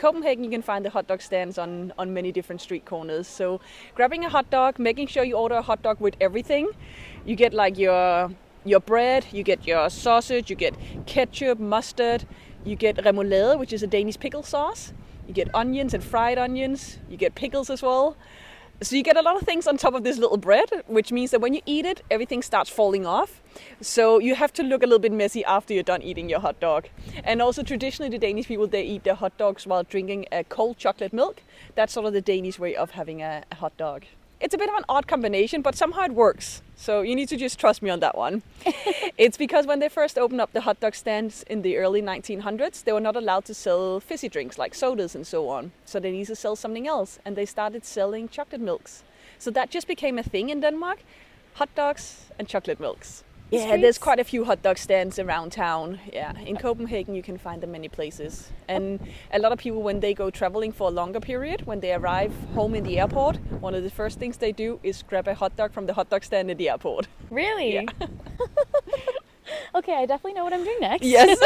Copenhagen, you can find the hot dog stands on many different street corners. So grabbing a hot dog, making sure you order a hot dog with everything. You get like your bread, you get your sausage, you get ketchup, mustard, you get remoulade, which is a Danish pickle sauce. You get onions and fried onions. You get pickles as well. So you get a lot of things on top of this little bread, which means that when you eat it, everything starts falling off. So you have to look a little bit messy after you're done eating your hot dog. And also traditionally the Danish people, they eat their hot dogs while drinking a cold chocolate milk. That's sort of the Danish way of having a hot dog. It's a bit of an odd combination, but somehow it works. So you need to just trust me on that one. It's because when they first opened up the hot dog stands in the early 1900s, they were not allowed to sell fizzy drinks like sodas and so on. So they needed to sell something else. And they started selling chocolate milks. So that just became a thing in Denmark. Hot dogs and chocolate milks. Yeah, there's quite a few hot dog stands around town. Yeah, in Copenhagen you can find them many places. And a lot of people, when they go traveling for a longer period, when they arrive home in the airport, one of the first things they do is grab a hot dog from the hot dog stand in the airport. Really? Yeah. Okay, I definitely know what I'm doing next. Yes.